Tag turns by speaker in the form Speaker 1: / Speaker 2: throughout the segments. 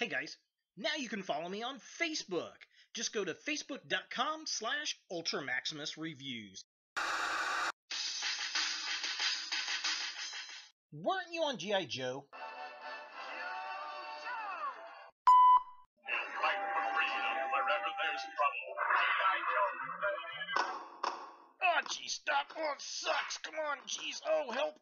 Speaker 1: Hey guys, now you can follow me on Facebook. Just go to facebook.com/UltraMaximusReviews. Weren't you on G.I. Joe?
Speaker 2: Fight for freedom wherever there's trouble.
Speaker 1: Oh, geez, stop. Oh, it sucks. Come on, jeez. Oh, help.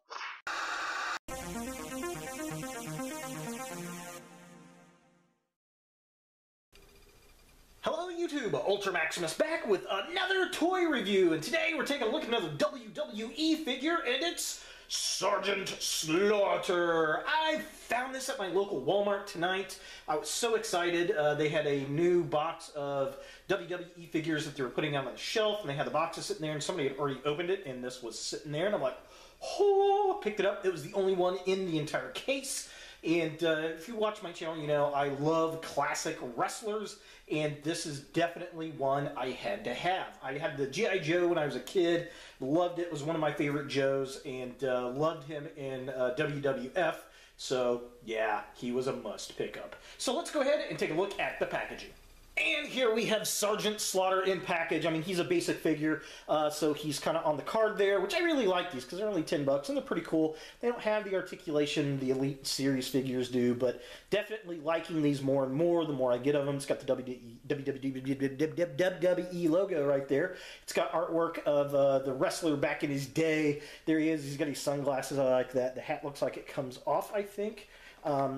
Speaker 1: Hello YouTube, Ultra Maximus back with another toy review, and today we're taking a look at another WWE figure, and it's Sergeant Slaughter. I found this at my local Walmart tonight. I was so excited. They had a new box of WWE figures that they were putting out on the shelf, and they had the boxes sitting there, and somebody had already opened it, and this was sitting there, and I'm like, oh, picked it up. It was the only one in the entire case. And if you watch my channel, you know I love classic wrestlers, and this is definitely one I had to have. I had the G.I. Joe when I was a kid, loved it, was one of my favorite Joes, and loved him in WWF, so yeah, he was a must pick up. So let's go ahead and take a look at the packaging. And here we have Sergeant Slaughter in package. I mean, he's a basic figure, so he's kind of on the card there, which I really like these because they're only $10 and they're pretty cool. They don't have the articulation the Elite Series figures do, but definitely liking these more and more the more I get of them. It's got the WWE logo right there. It's got artwork of the wrestler back in his day. There he is. He's got his sunglasses. I like that. The hat looks like it comes off, I think.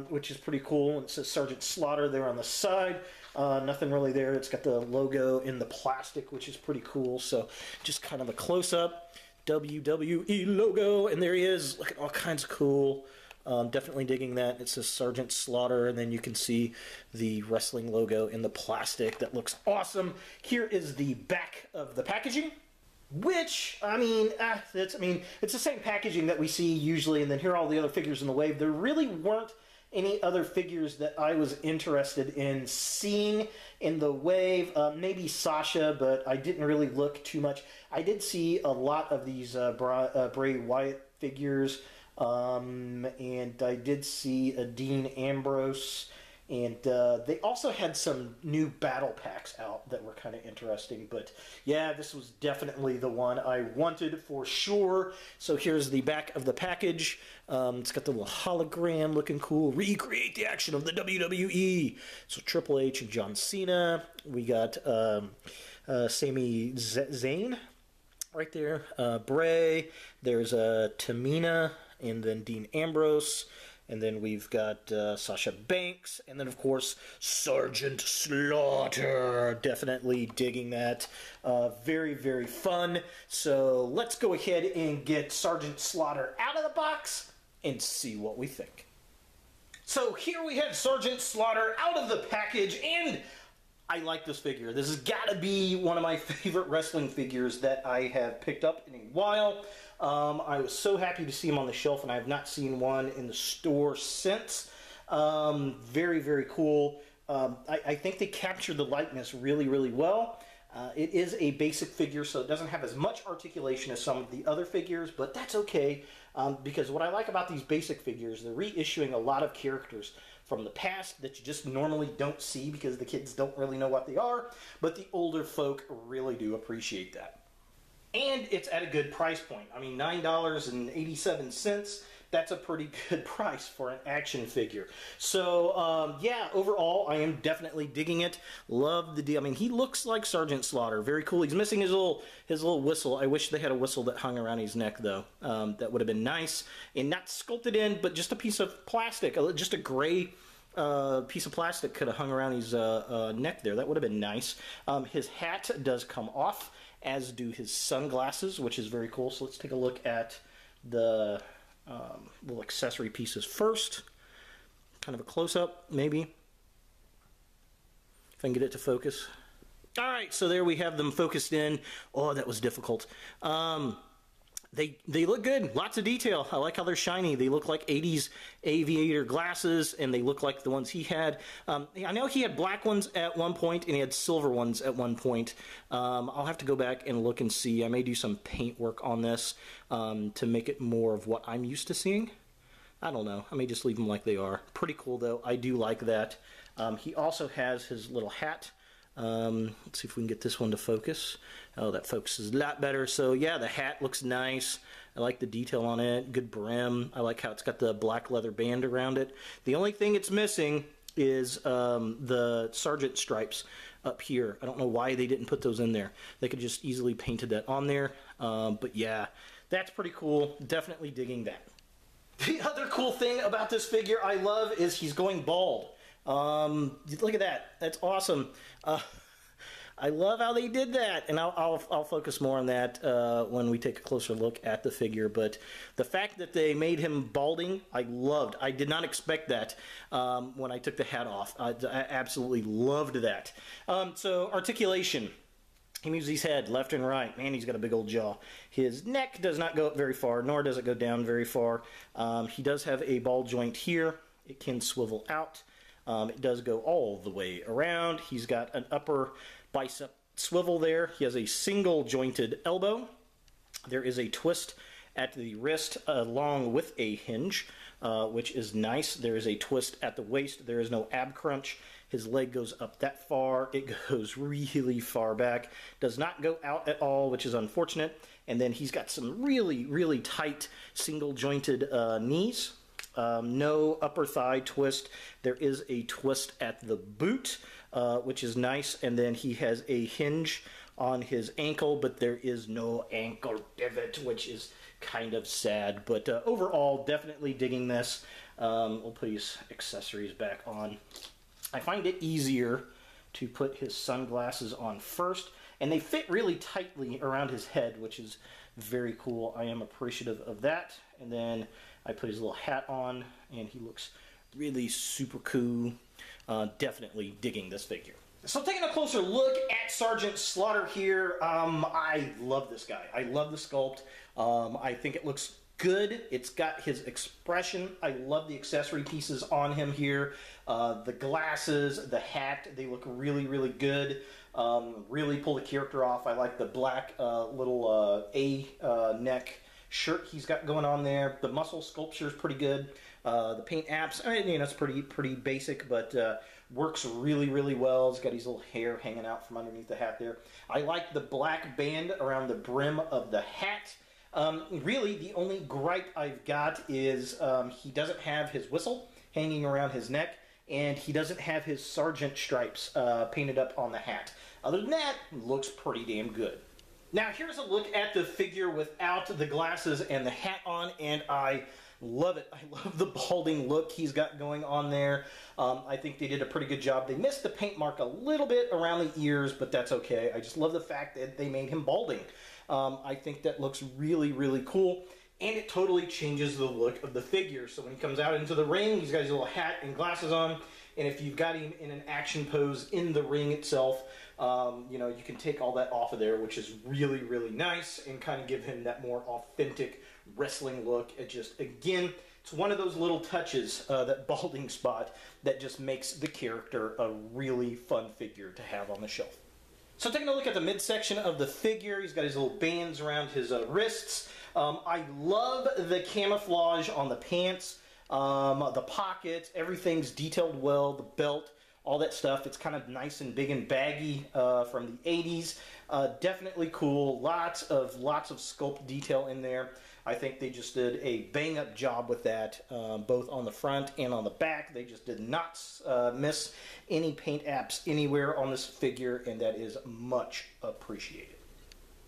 Speaker 1: Which is pretty cool. And it says Sergeant Slaughter there on the side. Nothing really there. It's got the logo in the plastic, which is pretty cool. So just kind of a close-up WWE logo. And there he is, looking all kinds of cool. Definitely digging that. It says Sergeant Slaughter, and then you can see the wrestling logo in the plastic. That looks awesome. Here is the back of the packaging. Which, it's the same packaging that we see usually, and then here are all the other figures in the wave. There really weren't any other figures that I was interested in seeing in the wave. Maybe Sasha, but I didn't really look too much. I did see a lot of these Bray Wyatt figures, and I did see a Dean Ambrose. And they also had some new battle packs out that were kind of interesting. But yeah, this was definitely the one I wanted for sure. So here's the back of the package. It's got the little hologram looking cool. Recreate the action of the WWE. So Triple H and John Cena. We got Sami Zayn right there. Bray. There's Tamina. And then Dean Ambrose. And then we've got Sasha Banks, and then of course Sergeant Slaughter. Definitely digging that. Very, very fun. So let's go ahead and get Sergeant Slaughter out of the box and see what we think. So here we have Sergeant Slaughter out of the package, and I like this figure. This has got to be one of my favorite wrestling figures that I have picked up in a while. I was so happy to see him on the shelf, and I have not seen one in the store since. Very, very cool. I think they captured the likeness really, really well. It is a basic figure, so it doesn't have as much articulation as some of the other figures, but that's okay, because what I like about these basic figures, they're reissuing a lot of characters from the past that you just normally don't see because the kids don't really know what they are, but the older folk really do appreciate that. And it's at a good price point. I mean, $9.87, that's a pretty good price for an action figure. So, yeah, overall, I am definitely digging it. Love the deal. I mean, he looks like Sergeant Slaughter. Very cool. He's missing his little whistle. I wish they had a whistle that hung around his neck, though. That would have been nice. And not sculpted in, but just a piece of plastic. Just a gray piece of plastic could have hung around his neck there. That would have been nice. His hat does come off, as do his sunglasses, which is very cool. So let's take a look at the little accessory pieces first. Kind of a close-up, maybe. If I can get it to focus. All right, so there we have them focused in. Oh, that was difficult. They look good. Lots of detail. I like how they're shiny. They look like 80s aviator glasses, and they look like the ones he had. I know he had black ones at one point, and he had silver ones at one point. I'll have to go back and look and see. I may do some paint work on this to make it more of what I'm used to seeing. I don't know. I may just leave them like they are. Pretty cool, though. I do like that. He also has his little hat. Let's see if we can get this one to focus. Oh, that focuses a lot better. So yeah, the hat looks nice. I like the detail on it. Good brim. I like how it's got the black leather band around it. The only thing it's missing is the sergeant stripes up here. I don't know why they didn't put those in there. They could just easily painted that on there. But yeah, that's pretty cool. Definitely digging that. The other cool thing about this figure I love is he's going bald. Look at that. That's awesome. I love how they did that, and I'll focus more on that when we take a closer look at the figure. But the fact that they made him balding, I loved. I did not expect that when I took the hat off. I absolutely loved that. So articulation. He moves his head left and right. Man, he's got a big old jaw. His neck does not go up very far, nor does it go down very far. He does have a ball joint here. It can swivel out. It does go all the way around. He's got an upper bicep swivel there. He has a single jointed elbow. There is a twist at the wrist along with a hinge, which is nice. There is a twist at the waist. There is no ab crunch. His leg goes up that far. It goes really far back. Does not go out at all, which is unfortunate. And then he's got some really tight single jointed knees. No upper thigh twist. There is a twist at the boot, which is nice. And then he has a hinge on his ankle, but there is no ankle divot, which is kind of sad. But overall, definitely digging this. We'll put his accessories back on. I find it easier to put his sunglasses on first, and they fit really tightly around his head, which is very cool. I am appreciative of that. And then I put his little hat on, and he looks really super cool. Definitely digging this figure. So taking a closer look at Sergeant Slaughter here, I love this guy. I love the sculpt. I think it looks good. It's got his expression. I love the accessory pieces on him here. The glasses, the hat, they look really good. Really pull the character off. I like the black little A-neck shirt he's got going on there. The muscle sculpture is pretty good. The paint apps, I mean, you know, it's pretty basic, but works really well. He's got his little hair hanging out from underneath the hat there. I like the black band around the brim of the hat. Really, the only gripe I've got is he doesn't have his whistle hanging around his neck, and he doesn't have his sergeant stripes painted up on the hat. Other than that, looks pretty damn good. Now, here's a look at the figure without the glasses and the hat on, and I love it. I love the balding look he's got going on there. I think they did a pretty good job. They missed the paint mark a little bit around the ears, but that's okay. I just love the fact that they made him balding. I think that looks really cool, and it totally changes the look of the figure. So when he comes out into the ring, he's got his little hat and glasses on, and if you've got him in an action pose in the ring itself, you know, you can take all that off of there, which is really nice, and kind of give him that more authentic wrestling look. It just, again, it's one of those little touches, that balding spot, that just makes the character a really fun figure to have on the shelf. So taking a look at the midsection of the figure, he's got his little bands around his wrists. I love the camouflage on the pants, the pockets, everything's detailed well, the belt, all that stuff. It's kind of nice and big and baggy from the 80s. Definitely cool. Lots of sculpt detail in there. I think they just did a bang-up job with that, both on the front and on the back. They just did not miss any paint apps anywhere on this figure, and that is much appreciated.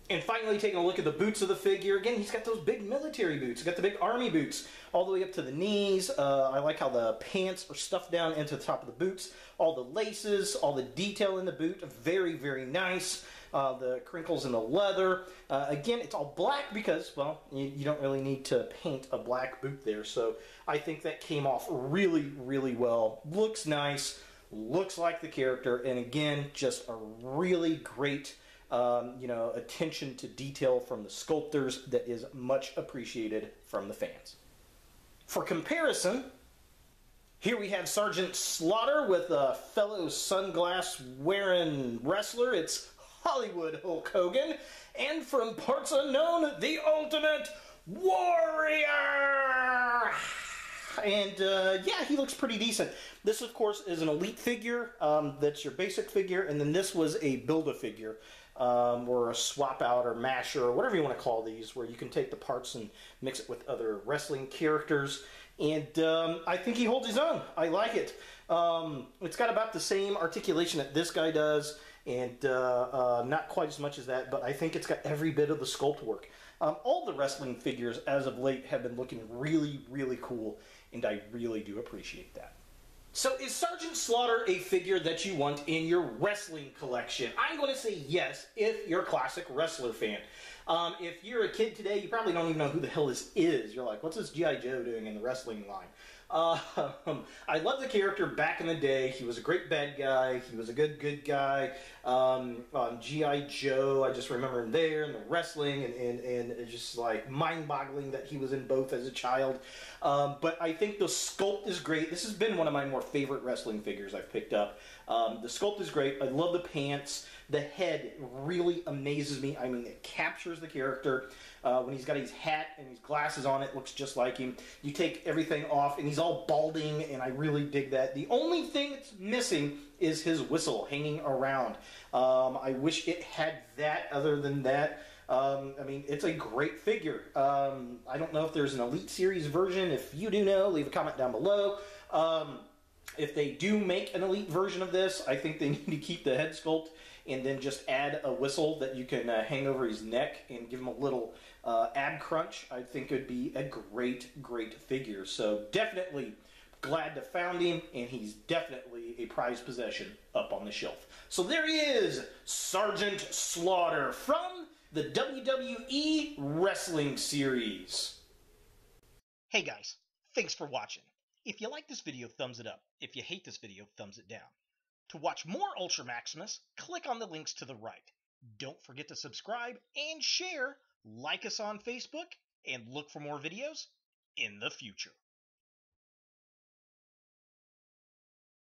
Speaker 1: And finally, taking a look at the boots of the figure. Again, he's got those big military boots. He's got the big army boots all the way up to the knees. I like how the pants are stuffed down into the top of the boots. All the laces, all the detail in the boot, very nice. The crinkles in the leather. Again, it's all black because, well, you don't really need to paint a black boot there. So I think that came off really well. Looks nice. Looks like the character. And again, just a really great you know, attention to detail from the sculptors that is much appreciated from the fans. For comparison, here we have Sergeant Slaughter with a fellow sunglass-wearing wrestler. It's Hollywood Hulk Hogan, and from parts unknown, the Ultimate Warrior! And yeah, he looks pretty decent. This, of course, is an Elite figure. That's your basic figure. And then this was a Build-A-Figure, or a swap-out or masher, or whatever you want to call these, where you can take the parts and mix it with other wrestling characters. And I think he holds his own. I like it. It's got about the same articulation that this guy does, and not quite as much as that, but I think it's got every bit of the sculpt work. All the wrestling figures as of late have been looking really, really cool, and I really do appreciate that. So is Sergeant Slaughter a figure that you want in your wrestling collection? I'm going to say yes if you're a classic wrestler fan. If you're a kid today, you probably don't even know who the hell this is. You're like, what's this G.I. Joe doing in the wrestling line? I love the character back in the day. He was a great bad guy. He was a good guy. On G.I. Joe, I just remember him there in the wrestling, and it's just like mind-boggling that he was in both as a child. But I think the sculpt is great. This has been one of my more favorite wrestling figures I've picked up. The sculpt is great. I love the pants. The head really amazes me. I mean, it captures the character. When he's got his hat and his glasses on, it looks just like him. You take everything off, and he's all balding, and I really dig that. The only thing that's missing is his whistle hanging around. I wish it had that. Other than that, I mean, it's a great figure. I don't know if there's an Elite Series version. If you do know, leave a comment down below. If they do make an Elite version of this, I think they need to keep the head sculpt and then just add a whistle that you can hang over his neck and give him a little ab crunch. I think it would be a great figure. So definitely glad to found him, and he's definitely a prized possession up on the shelf. So there he is, Sergeant Slaughter from the WWE Wrestling Series. Hey guys, thanks for watching. If you like this video, thumbs it up. If you hate this video, thumbs it down. To watch more Ultra Maximus, click on the links to the right. Don't forget to subscribe and share, like us on Facebook, and look for more videos in the future.